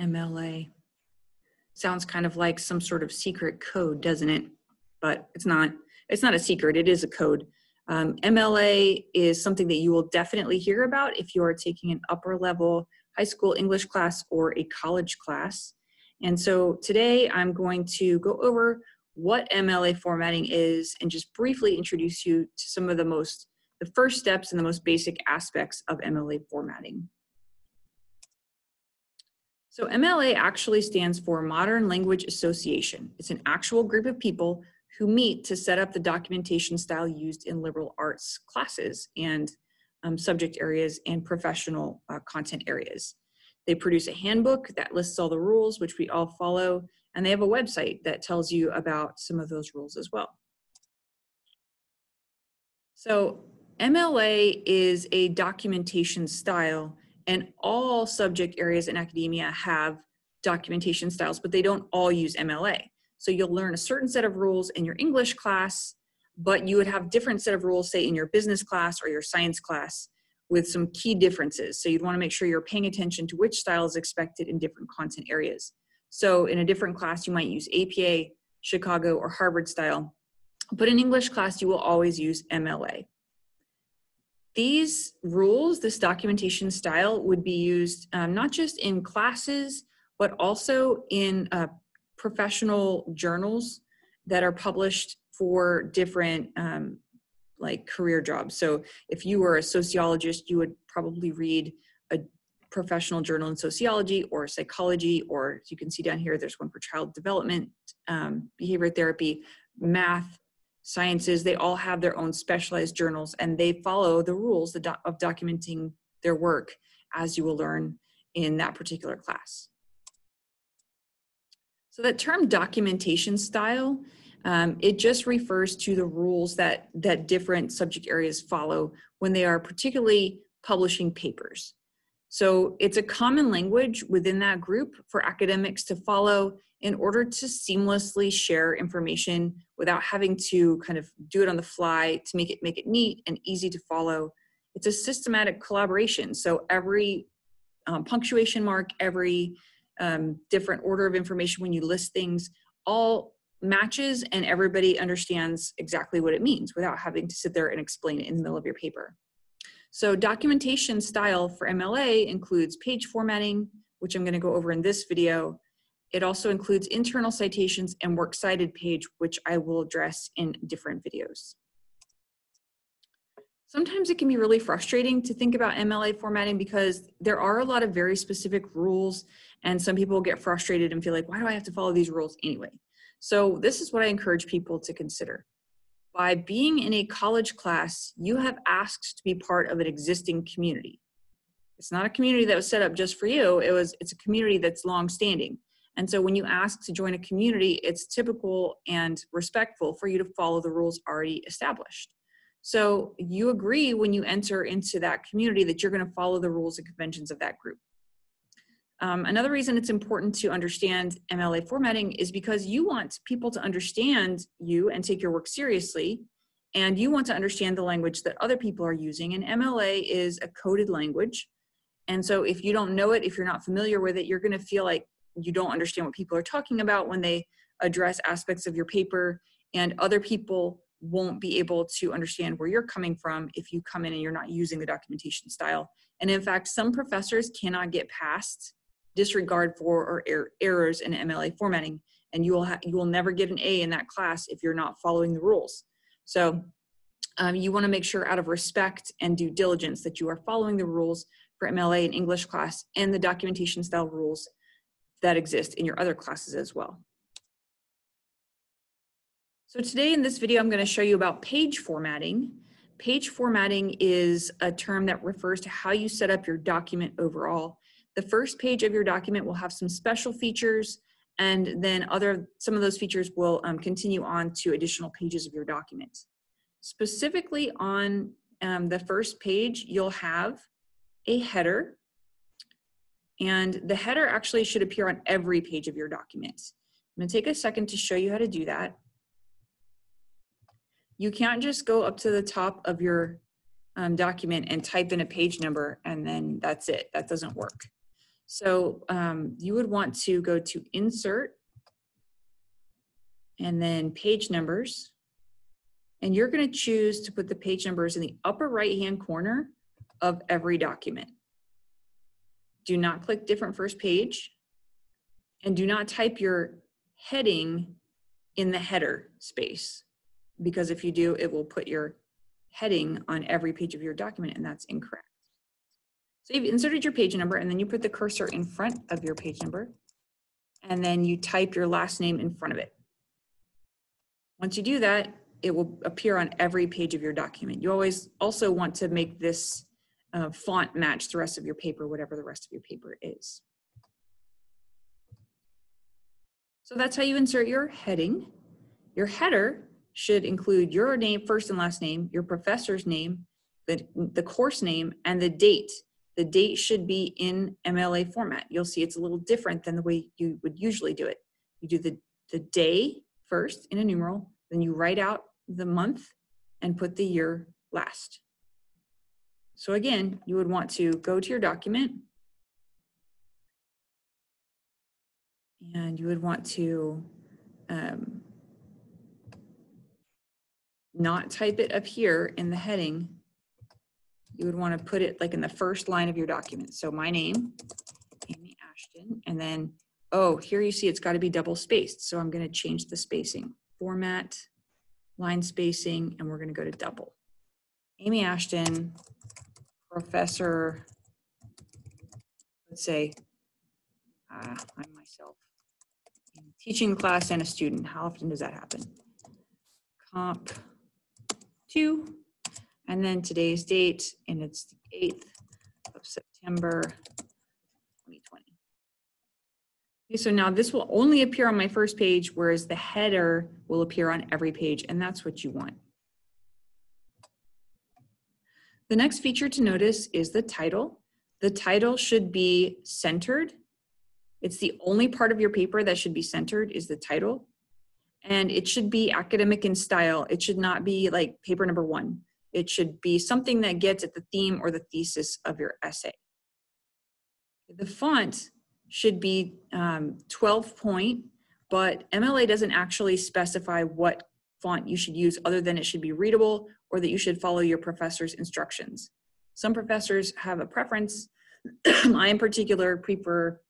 MLA. Sounds kind of like some sort of secret code, doesn't it? But it's not. It's not a secret. It is a code. MLA is something that you will definitely hear about if you are taking an upper level high school English class or a college class. And so today I'm going to go over what MLA formatting is and just briefly introduce you to some of the first steps and the most basic aspects of MLA formatting. So MLA actually stands for Modern Language Association. It's an actual group of people who meet to set up the documentation style used in liberal arts classes and subject areas and professional content areas. They produce a handbook that lists all the rules, which we all follow, and they have a website that tells you about some of those rules as well. So MLA is a documentation style, and all subject areas in academia have documentation styles, but they don't all use MLA. So you'll learn a certain set of rules in your English class, but you would have different set of rules, say in your business class or your science class, with some key differences. So you'd want to make sure you're paying attention to which style is expected in different content areas. So in a different class, you might use APA, Chicago, or Harvard style, but in English class, you will always use MLA. These rules, this documentation style, would be used not just in classes, but also in professional journals that are published for different like career jobs. So if you were a sociologist, you would probably read a professional journal in sociology or psychology, or as you can see down here, there's one for child development, behavior therapy, math, sciences. They all have their own specialized journals, and they follow the rules of documenting their work, as you will learn in that particular class. So that term documentation style, it just refers to the rules that different subject areas follow when they are particularly publishing papers. So it's a common language within that group for academics to follow in order to seamlessly share information without having to kind of do it on the fly to make it neat and easy to follow. It's a systematic collaboration. So every punctuation mark, every different order of information when you list things, all matches and everybody understands exactly what it means without having to sit there and explain it in the middle of your paper. So documentation style for MLA includes page formatting, which I'm going to go over in this video. It also includes internal citations and works cited page, which I will address in different videos. Sometimes it can be really frustrating to think about MLA formatting because there are a lot of very specific rules, and some people get frustrated and feel like, why do I have to follow these rules anyway? So this is what I encourage people to consider. By being in a college class, you have asked to be part of an existing community. It's not a community that was set up just for you. It's a community that's long-standing. And so when you ask to join a community, it's typical and respectful for you to follow the rules already established. So you agree when you enter into that community that you're going to follow the rules and conventions of that group. Another reason it's important to understand MLA formatting is because you want people to understand you and take your work seriously, and you want to understand the language that other people are using. And MLA is a coded language. And so if you don't know it, if you're not familiar with it, you're going to feel like you don't understand what people are talking about when they address aspects of your paper, and other people won't be able to understand where you're coming from if you come in and you're not using the documentation style. And in fact, some professors cannot get past disregard for or errors in MLA formatting, and you will never get an A in that class if you're not following the rules. So you want to make sure out of respect and due diligence that you are following the rules for MLA in English class and the documentation style rules that exist in your other classes as well. So today in this video, I'm going to show you about page formatting. Page formatting is a term that refers to how you set up your document overall. The first page of your document will have some special features, and then some of those features will continue on to additional pages of your document. Specifically on the first page, you'll have a header, and the header actually should appear on every page of your document. I'm going to take a second to show you how to do that. You can't just go up to the top of your document and type in a page number and then that's it. That doesn't work. So you would want to go to Insert and then Page Numbers. And you're going to choose to put the page numbers in the upper right-hand corner of every document. Do not click Different First Page, and do not type your heading in the header space, because if you do, it will put your heading on every page of your document, and that's incorrect. So you've inserted your page number, and then you put the cursor in front of your page number, and then you type your last name in front of it. Once you do that, it will appear on every page of your document. You always also want to make this font match the rest of your paper, whatever the rest of your paper is. So that's how you insert your heading. Your header should include your name, first and last name, your professor's name, the course name, and the date. The date should be in MLA format. You'll see it's a little different than the way you would usually do it. You do the day first in a numeral, then you write out the month and put the year last. So again, you would want to go to your document and you would want to not type it up here in the heading. You would want to put it like in the first line of your document. So my name, Amy Ashton, and then, oh, here you see it's got to be double spaced. So I'm going to change the spacing. Format, line spacing, and we're going to go to double. Amy Ashton, professor, let's say, I'm myself, teaching class and a student. How often does that happen? Comp 2, and then today's date, and it's the 8th of September, 2020. Okay, so now this will only appear on my first page, whereas the header will appear on every page, and that's what you want. The next feature to notice is the title. The title should be centered. It's the only part of your paper that should be centered is the title. And it should be academic in style. It should not be like paper number 1. It should be something that gets at the theme or the thesis of your essay. The font should be 12 point, but MLA doesn't actually specify what font you should use other than it should be readable or that you should follow your professor's instructions. Some professors have a preference. I in particular prefer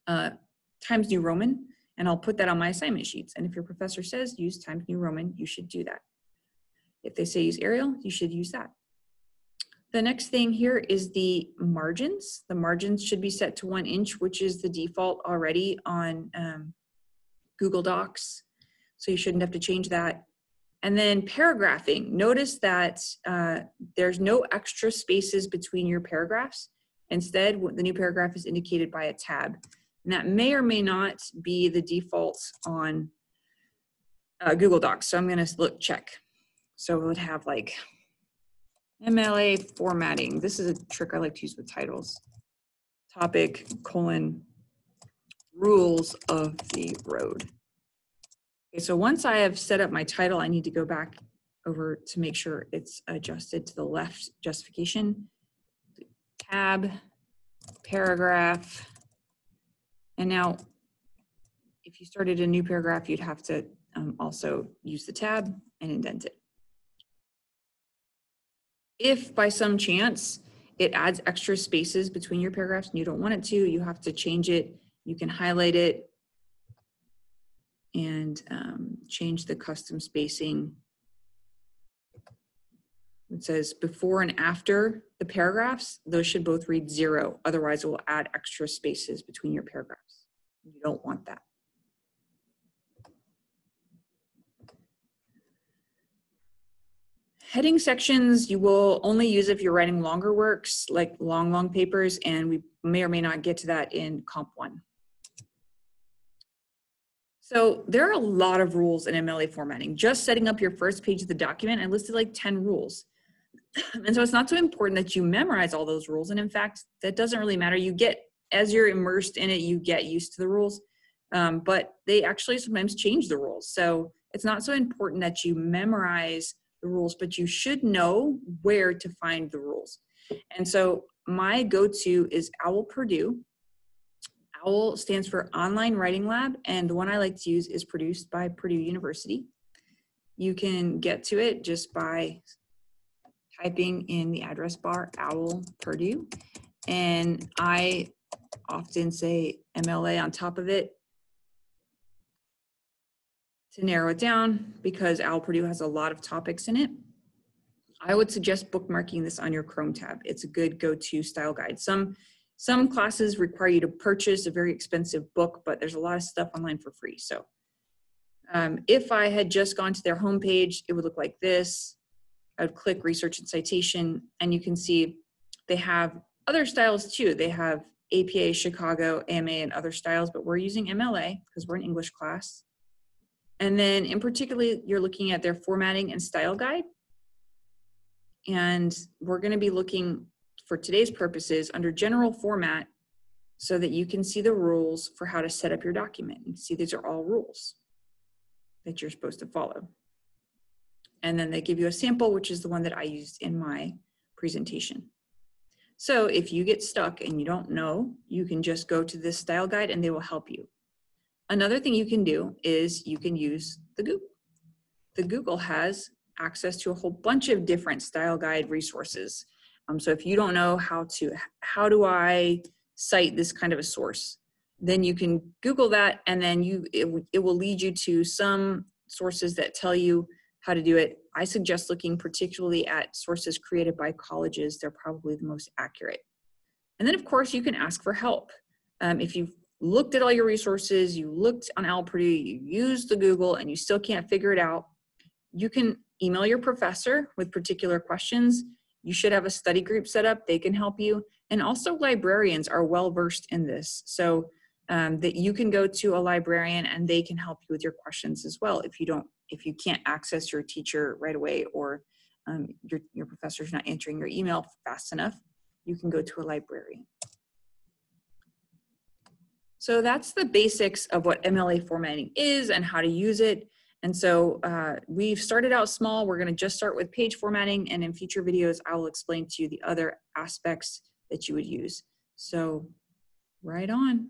Times New Roman, and I'll put that on my assignment sheets. And if your professor says use Times New Roman, you should do that. If they say use Arial, you should use that. The next thing here is the margins. The margins should be set to 1 inch, which is the default already on Google Docs. So you shouldn't have to change that. And then paragraphing. Notice that there's no extra spaces between your paragraphs. Instead, the new paragraph is indicated by a tab. And that may or may not be the default on Google Docs. So I'm gonna check. So it would have like MLA formatting. This is a trick I like to use with titles. Topic, : rules of the road. Okay, so once I have set up my title, I need to go back over to make sure it's adjusted to the left justification. Tab, paragraph. And now, if you started a new paragraph, you'd have to also use the tab and indent it. If by some chance it adds extra spaces between your paragraphs and you don't want it to, you have to change it. You can highlight it and change the custom spacing. It says before and after the paragraphs, those should both read 0. Otherwise, it will add extra spaces between your paragraphs. You don't want that. Heading sections, you will only use if you're writing longer works, like long papers, and we may or may not get to that in Comp 1. So there are a lot of rules in MLA formatting. Just setting up your first page of the document, I listed like 10 rules. And so it's not so important that you memorize all those rules. And in fact, that doesn't really matter. You get, as you're immersed in it, you get used to the rules, but they actually sometimes change the rules. So it's not so important that you memorize the rules, but you should know where to find the rules. And so my go-to is OWL Purdue. OWL stands for Online Writing Lab, and the one I like to use is produced by Purdue University. You can get to it just by typing in the address bar OWL Purdue, and I often say MLA on top of it to narrow it down because OWL Purdue has a lot of topics in it. I would suggest bookmarking this on your Chrome tab. It's a good go-to style guide. Some classes require you to purchase a very expensive book, but there's a lot of stuff online for free. So if I had just gone to their homepage, it would look like this. I would click research and citation, and you can see they have other styles too. They have APA, Chicago, AMA, and other styles, but we're using MLA because we're an English class. And then in particular, you're looking at their formatting and style guide. And we're going to be looking for today's purposes under general format so that you can see the rules for how to set up your document. You can see these are all rules that you're supposed to follow. And then they give you a sample, which is the one that I used in my presentation. So if you get stuck and you don't know, you can just go to this style guide and they will help you. Another thing you can do is you can use the Google. The Google has access to a whole bunch of different style guide resources. So if you don't know how do I cite this kind of a source, then you can Google that, and then it will lead you to some sources that tell you how to do it. I suggest looking particularly at sources created by colleges. They're probably the most accurate. And then of course you can ask for help. If you've looked at all your resources, you looked on OWL Purdue, you used the Google, and you still can't figure it out, you can email your professor with particular questions. You should have a study group set up. They can help you. And also librarians are well-versed in this. So that you can go to a librarian and they can help you with your questions as well. If you can't access your teacher right away, or your professor's not answering your email fast enough, you can go to a librarian. So that's the basics of what MLA formatting is and how to use it. And so we've started out small. We're going to just start with page formatting, and in future videos, I will explain to you the other aspects that you would use. So right on.